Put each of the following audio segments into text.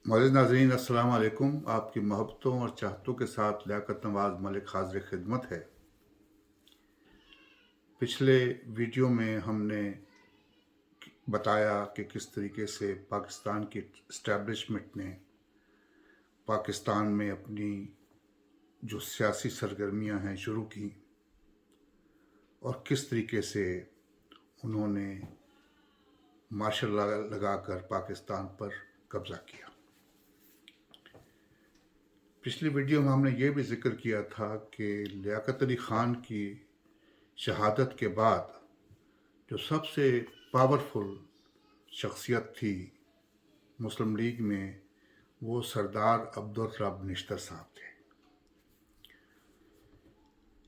معزز ناظرین السلام علیکم. آپ کی محبتوں اور چاہتوں کے ساتھ لیاقت نواز ملک حاضر خدمت ہے. پچھلے ویڈیو میں ہم نے بتایا کہ کس طریقے سے پاکستان کی اسٹیبلشمنٹ نے پاکستان میں اپنی جو سیاسی سرگرمیاں ہیں شروع کی اور کس طریقے سے انہوں نے مارشل لا لگا کر پاکستان پر قبضہ کیا. پچھلی ویڈیو میں ہم نے یہ بھی ذکر کیا تھا کہ لیاقت علی خان کی شہادت کے بعد جو سب سے پاورفل شخصیت تھی مسلم لیگ میں وہ سردار عبدالرب نشتر صاحب تھے.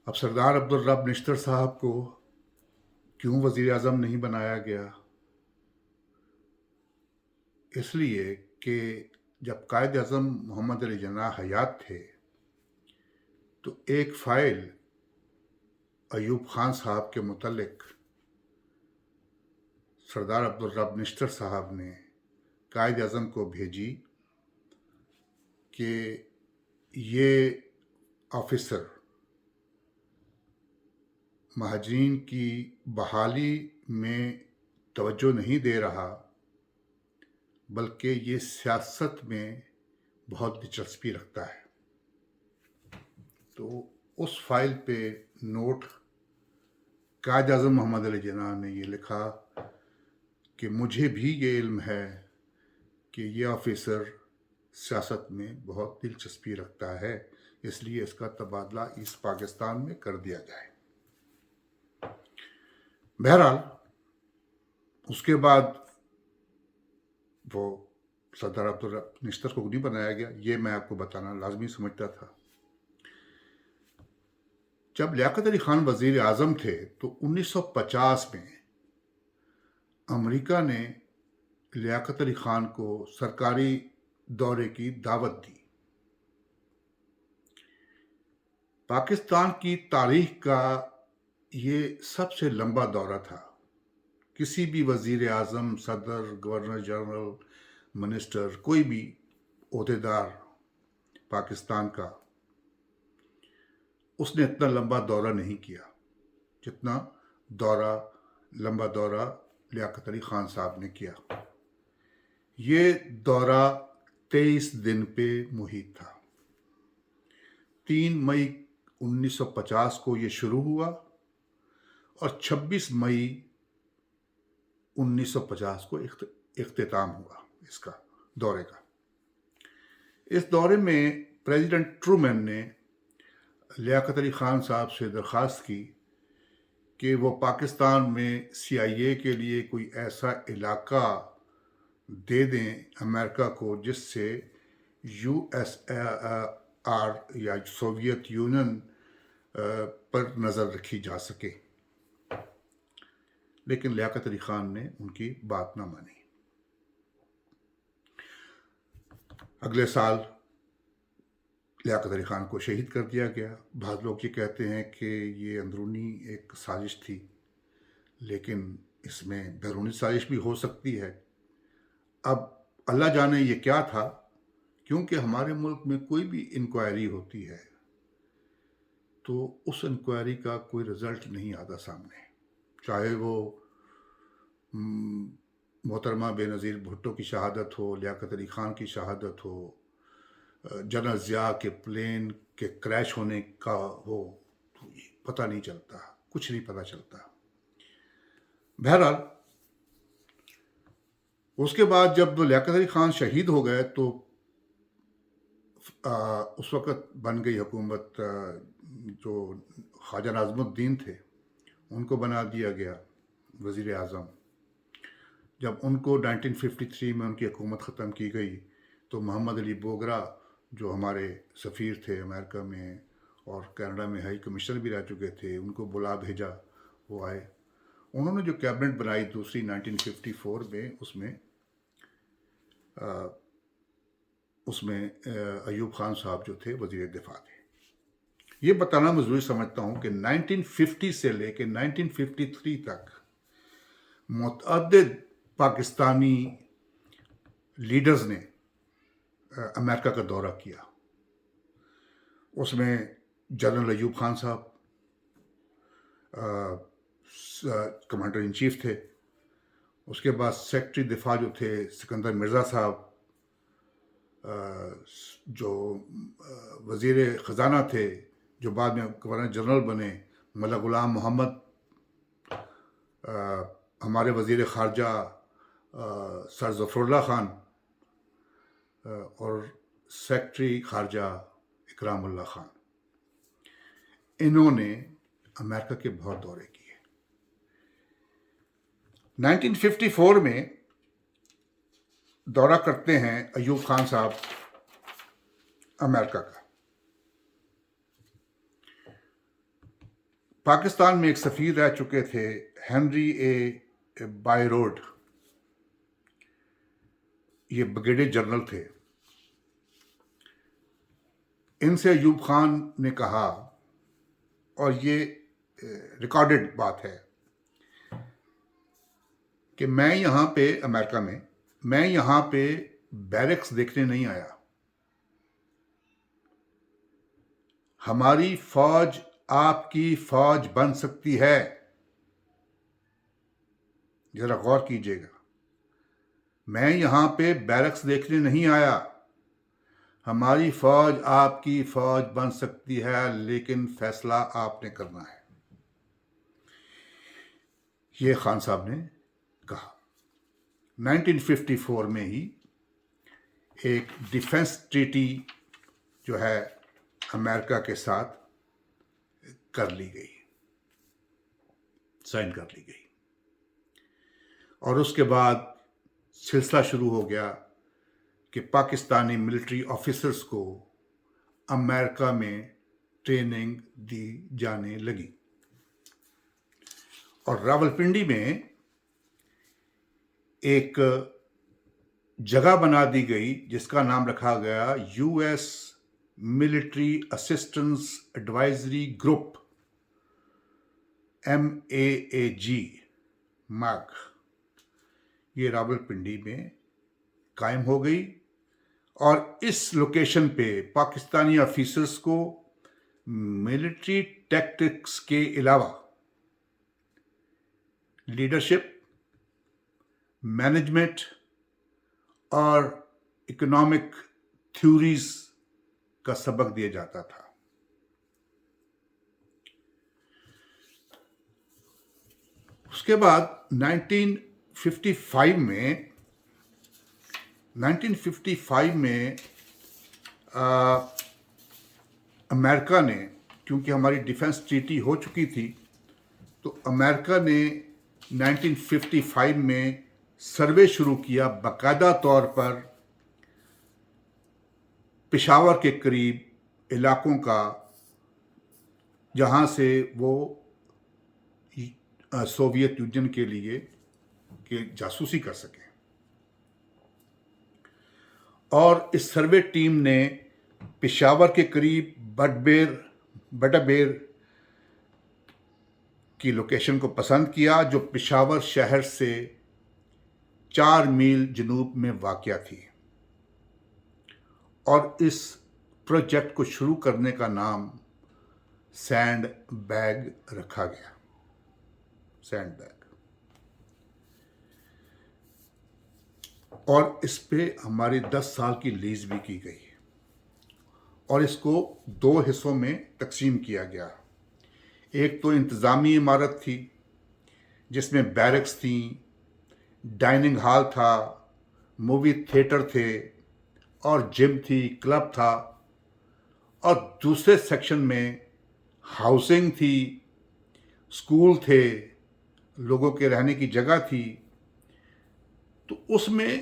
اب سردار عبدالرب نشتر صاحب کو کیوں وزیر اعظم نہیں بنایا گیا؟ اس لیے کہ جب قائد اعظم محمد علی جناح حیات تھے تو ایک فائل ایوب خان صاحب کے متعلق سردار عبدالرب نشتر صاحب نے قائد اعظم کو بھیجی کہ یہ آفیسر مہاجرین کی بحالی میں توجہ نہیں دے رہا بلکہ یہ سیاست میں بہت دلچسپی رکھتا ہے. تو اس فائل پہ نوٹ قائد اعظم محمد علی جناح نے یہ لکھا کہ مجھے بھی یہ علم ہے کہ یہ آفیسر سیاست میں بہت دلچسپی رکھتا ہے، اس لیے اس کا تبادلہ ایسٹ پاکستان میں کر دیا جائے. بہرحال اس کے بعد وہ سردار عبدالرب نشتر کو نہیں بنایا گیا. یہ میں آپ کو بتانا لازمی سمجھتا تھا. جب لیاقت علی خان وزیر اعظم تھے تو 1950 میں امریکہ نے لیاقت علی خان کو سرکاری دورے کی دعوت دی. پاکستان کی تاریخ کا یہ سب سے لمبا دورہ تھا. کسی بھی وزیر اعظم، صدر، گورنر جنرل، منسٹر، کوئی بھی عہدیدار پاکستان کا اس نے اتنا لمبا دورہ نہیں کیا جتنا لمبا دورہ لیاقت علی خان صاحب نے کیا. یہ دورہ 23 دن پہ محیط تھا. 3 مئی 1950 کو یہ شروع ہوا اور 26 مئی 1950 کو اختتام ہوا اس کا دورے کا. اس دورے میں پریزیڈنٹ ٹرومین نے لیاقت علی خان صاحب سے درخواست کی کہ وہ پاکستان میں CIA کے لیے کوئی ایسا علاقہ دے دیں امریکہ کو جس سے USSR یا سوویت یونین پر نظر رکھی جا سکے. لیکن لیاقت علی خان نے ان کی بات نہ مانی. اگلے سال لیاقت علی خان کو شہید کر دیا گیا. بعض لوگ یہ کہتے ہیں کہ یہ اندرونی ایک سازش تھی، لیکن اس میں بیرونی سازش بھی ہو سکتی ہے. اب اللہ جانے یہ کیا تھا، کیونکہ ہمارے ملک میں کوئی بھی انکوائری ہوتی ہے تو اس انکوائری کا کوئی رزلٹ نہیں آتا سامنے، چاہے وہ محترمہ بے نظیر بھٹو کی شہادت ہو، لیاقت علی خان کی شہادت ہو، جنرل ضیاء کے پلین کے کریش ہونے کا ہو، تو پتہ نہیں چلتا، کچھ نہیں پتہ چلتا. بہرحال اس کے بعد جب لیاقت علی خان شہید ہو گئے تو اس وقت بن گئی حکومت، جو خواجہ ناظم الدین تھے ان کو بنا دیا گیا وزیر اعظم. جب ان کو 1953 میں ان کی حکومت ختم کی گئی تو محمد علی بوگرا جو ہمارے سفیر تھے امریکہ میں اور کینیڈا میں ہائی کمشنر بھی رہ چکے تھے، ان کو بلا بھیجا. وہ آئے. انہوں نے جو کیبنٹ بنائی دوسری 1954 میں، اس میں ایوب خان صاحب جو تھے وزیر دفاع تھے. یہ بتانا میں ضروری سمجھتا ہوں کہ 1950 سے لے کے 1953 تک متعدد پاکستانی لیڈرز نے امریکہ کا دورہ کیا. اس میں جنرل ایوب خان صاحب کمانڈر ان چیف تھے. اس کے بعد سیکرٹری دفاع جو تھے سکندر مرزا صاحب، جو وزیر خزانہ تھے، جو بعد میں گورنر جنرل بنے، ملا غلام محمد، ہمارے وزیر خارجہ سر ظفر اللہ خان، اور سیکرٹری خارجہ اکرام اللہ خان. انہوں نے امریکہ کے بہت دورے کیے. 1954 میں دورہ کرتے ہیں ایوب خان صاحب امریکہ کا. پاکستان میں ایک سفیر رہ چکے تھے ہنری اے بائیروڈ، یہ بریگیڈیئر جنرل تھے. ان سے ایوب خان نے کہا، اور یہ ریکارڈڈ بات ہے، کہ میں یہاں پہ امریکہ میں یہاں پہ بیرکس دیکھنے نہیں آیا. ہماری فوج آپ کی فوج بن سکتی ہے. ذرا غور کیجیے گا. میں یہاں پہ بیرکس دیکھنے نہیں آیا. ہماری فوج آپ کی فوج بن سکتی ہے، لیکن فیصلہ آپ نے کرنا ہے. یہ خان صاحب نے کہا. 1954 میں ہی ایک ڈیفنس ٹریٹی جو ہے امریکہ کے ساتھ کر لی گئی، سائن کر لی گئی. اور اس کے بعد سلسلہ شروع ہو گیا کہ پاکستانی ملٹری آفیسرز کو امریکہ میں ٹریننگ دی جانے لگی. اور راولپنڈی میں ایک جگہ بنا دی گئی جس کا نام رکھا گیا U S military assistance advisory group, MAAG ماگ. یہ راولپنڈی میں قائم ہو گئی. اور اس لوکیشن پہ پاکستانی آفیسرز کو ملٹری ٹیکٹکس کے علاوہ لیڈرشپ، مینجمنٹ اور اکنامک تھیوریز کا سبق دیا جاتا تھا. اس کے بعد 1955 میں امریکہ نے، کیونکہ ہماری ڈیفنس ٹریٹی ہو چکی تھی، تو امریکہ نے 1955 میں سروے شروع کیا باقاعدہ طور پر پشاور کے قریب علاقوں کا، جہاں سے وہ سوویت یونین کے لیے کہ جاسوسی کر سکیں. اور اس سروے ٹیم نے پشاور کے قریب بٹا بیر کی لوکیشن کو پسند کیا، جو پشاور شہر سے 4 میل جنوب میں واقع تھی. اور اس پروجیکٹ کو شروع کرنے کا نام سینڈ بیگ رکھا گیا. Sand bag. اور اس پہ ہماری 10 سال کی لیز بھی کی گئی، اور اس کو 2 حصوں میں تقسیم کیا گیا. ایک تو انتظامی عمارت تھی جس میں بیرکس تھیں، ڈائننگ ہال تھا، مووی تھیٹر تھے، اور جم تھی، کلب تھا. اور دوسرے سیکشن میں ہاؤسنگ تھی، اسکول تھے، لوگوں کے رہنے کی جگہ تھی. تو اس میں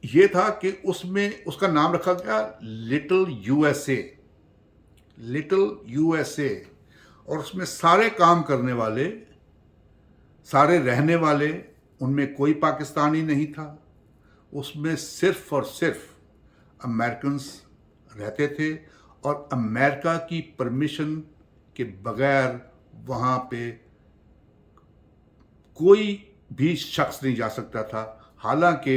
یہ تھا کہ اس کا نام رکھا گیا little U S A. Little U S A. اور اس میں سارے کام کرنے والے، سارے رہنے والے، ان میں کوئی پاکستانی نہیں تھا. اس میں صرف اور صرف امریکنز رہتے تھے، اور امریکہ کی پرمیشن کے بغیر وہاں پہ کوئی بھی شخص نہیں جا سکتا تھا. حالانکہ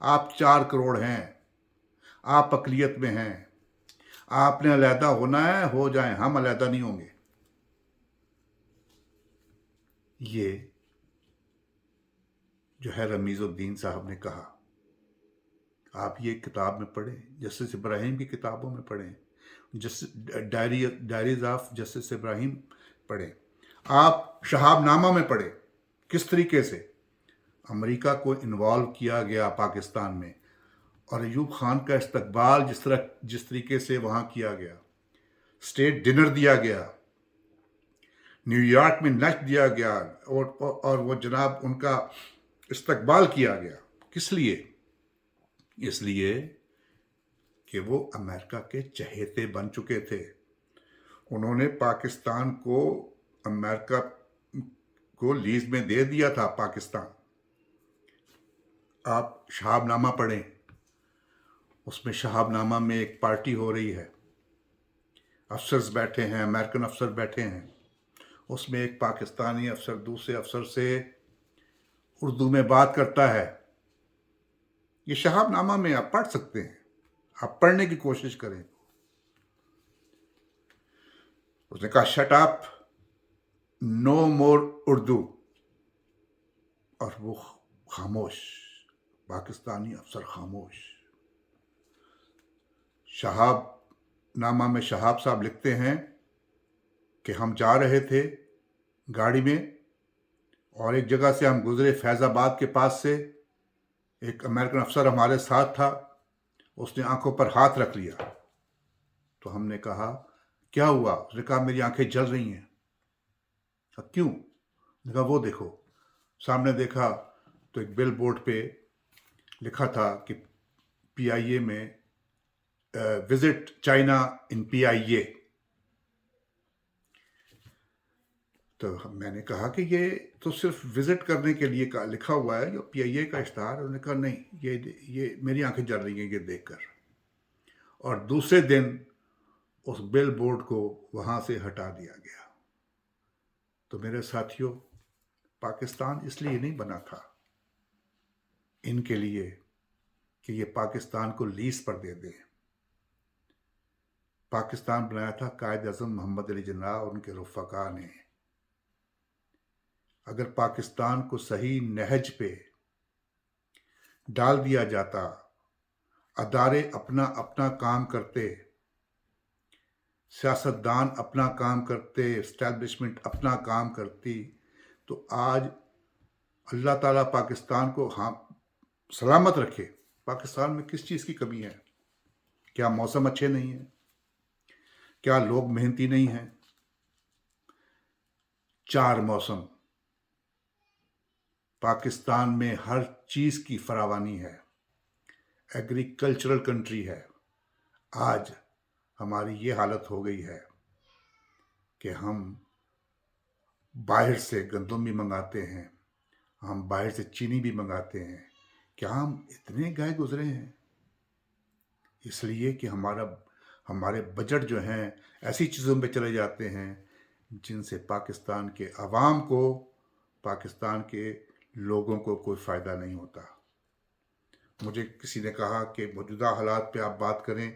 آپ 4 کروڑ ہیں، آپ اقلیت میں ہیں، آپ نے علیحدہ ہونا ہے، ہو جائیں، ہم علیحدہ نہیں ہوں گے. یہ جو ہے رمیز الدین صاحب نے کہا. آپ یہ کتاب میں پڑھیں، جسٹس ابراہیم کی کتابوں میں پڑھیں، ڈائریز آف جسٹس ابراہیم پڑھیں، آپ شہاب نامہ میں پڑھیں کس طریقے سے امریکہ کو انوالو کیا گیا پاکستان میں، اور ایوب خان کا استقبال جس طریقے سے وہاں کیا گیا، اسٹیٹ ڈنر دیا گیا، نیو یارک میں نچ دیا گیا، اور وہ جناب ان کا استقبال کیا گیا. کس لیے؟ اس لیے کہ وہ امریکہ کے چہیتے بن چکے تھے. انہوں نے پاکستان کو امریکہ کو لیز میں دے دیا تھا. پاکستان، آپ شہاب نامہ پڑھیں، اس میں شہاب نامہ میں ایک پارٹی ہو رہی ہے، افسرز بیٹھے ہیں، امریکن افسر بیٹھے ہیں، اس میں ایک پاکستانی افسر دوسرے افسر سے اردو میں بات کرتا ہے. یہ شہاب نامہ میں آپ پڑھ سکتے ہیں، آپ پڑھنے کی کوشش کریں. اس نے کہا شٹ اپ، نو مور اردو، اور وہ خاموش، پاکستانی افسر خاموش. شہاب نامہ میں شہاب صاحب لکھتے ہیں کہ ہم جا رہے تھے گاڑی میں، اور ایک جگہ سے ہم گزرے، فیض آباد کے پاس سے. ایک امریکن افسر ہمارے ساتھ تھا، اس نے آنکھوں پر ہاتھ رکھ لیا. تو ہم نے کہا کیا ہوا؟ اس نے کہا میری آنکھیں جل رہی ہیں. کیوں؟ نے کہا وہ دیکھو. سامنے دیکھا تو ایک بل بورڈ پہ لکھا تھا کہ پی آئی اے میں وزٹ چائنا ان پی آئی اے. تو میں نے کہا کہ یہ تو صرف وزٹ کرنے کے لیے لکھا ہوا ہے، جو پی آئی اے کا اشتہار. انہوں نے کہا نہیں، یہ میری آنکھیں جل رہی ہیں یہ دیکھ کر. اور دوسرے دن اس بل بورڈ کو وہاں سے ہٹا دیا گیا. تو میرے ساتھیوں، پاکستان اس لیے نہیں بنا تھا ان کے لیے کہ یہ پاکستان کو لیز پر دے دیں. پاکستان بنایا تھا قائد اعظم محمد علی جناح اور ان کے رفقا نے. اگر پاکستان کو صحیح نہج پہ ڈال دیا جاتا، ادارے اپنا اپنا کام کرتے، سیاستدان اپنا کام کرتے، اسٹیبلشمنٹ اپنا کام کرتی، تو آج اللہ تعالیٰ پاکستان کو سلامت رکھے. پاکستان میں کس چیز کی کمی ہے؟ کیا موسم اچھے نہیں ہیں؟ کیا لوگ محنتی نہیں ہیں؟ 4 موسم پاکستان میں، ہر چیز کی فراوانی ہے، ایگریکلچرل کنٹری ہے. آج ہماری یہ حالت ہو گئی ہے کہ ہم باہر سے گندم بھی منگاتے ہیں، ہم باہر سے چینی بھی منگاتے ہیں. کیا ہم اتنے گئے گزرے ہیں؟ اس لیے کہ ہمارے بجٹ جو ہیں ایسی چیزوں پہ چلے جاتے ہیں جن سے پاکستان کے عوام کو، پاکستان کے لوگوں کو کوئی فائدہ نہیں ہوتا. مجھے کسی نے کہا کہ موجودہ حالات پہ آپ بات کریں.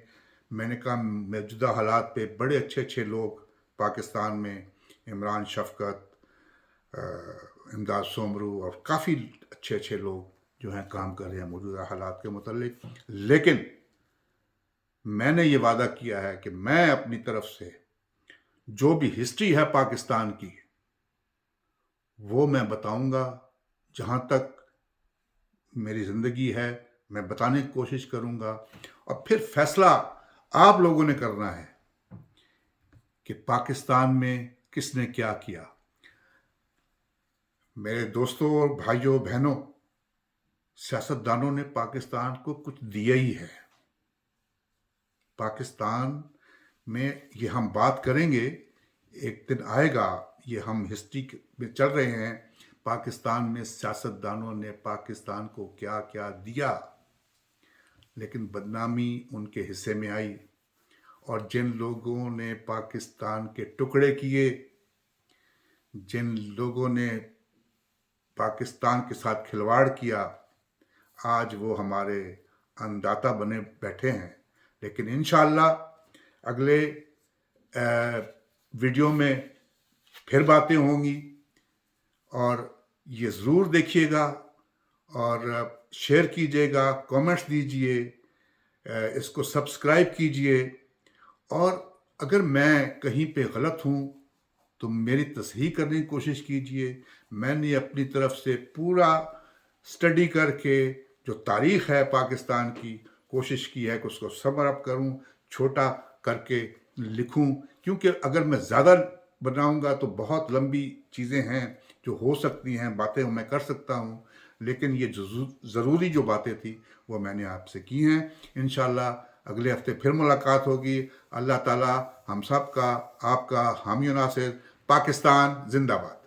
میں نے کہا موجودہ حالات پہ بڑے اچھے اچھے لوگ پاکستان میں، عمران شفقت، امداد سومرو، اور کافی اچھے اچھے لوگ جو ہیں کام کر رہے ہیں موجودہ حالات کے متعلق. لیکن میں نے یہ وعدہ کیا ہے کہ میں اپنی طرف سے جو بھی ہسٹری ہے پاکستان کی وہ میں بتاؤں گا. جہاں تک میری زندگی ہے میں بتانے کی کوشش کروں گا، اور پھر فیصلہ آپ لوگوں نے کرنا ہے کہ پاکستان میں کس نے کیا کیا. میرے دوستوں اور بھائیوں بہنوں، سیاستدانوں نے پاکستان کو کچھ دیا ہی ہے. پاکستان میں یہ ہم بات کریں گے، ایک دن آئے گا، یہ ہم ہسٹری میں چل رہے ہیں، پاکستان میں سیاستدانوں نے پاکستان کو کیا کیا دیا، لیکن بدنامی ان کے حصے میں آئی. اور جن لوگوں نے پاکستان کے ٹکڑے کیے، جن لوگوں نے پاکستان کے ساتھ کھلواڑ کیا، آج وہ ہمارے انداتا بنے بیٹھے ہیں، لیکن انشاءاللہ اگلے ویڈیو میں پھر باتیں ہوں گی، اور یہ ضرور دیکھیے گا اور شیئر کیجیے گا، کامنٹس دیجیے، اس کو سبسکرائب کیجیے، اور اگر میں کہیں پہ غلط ہوں تو میری تصحیح کرنے کی کوشش کیجیے۔ میں نے اپنی طرف سے پورا اسٹڈی کر کے جو تاریخ ہے پاکستان کی کوشش کی ہے کہ اس کو سمر اپ کروں، چھوٹا کر کے لکھوں، کیونکہ اگر میں زیادہ بناؤں گا تو بہت لمبی چیزیں ہیں جو ہو سکتی ہیں، باتیں میں کر سکتا ہوں، لیکن یہ جو ضروری جو باتیں تھیں وہ میں نے آپ سے کی ہیں۔ انشاءاللہ اگلے ہفتے پھر ملاقات ہوگی۔ اللہ تعالی ہم سب کا، آپ کا حامی و ناصر۔ پاکستان زندہ باد۔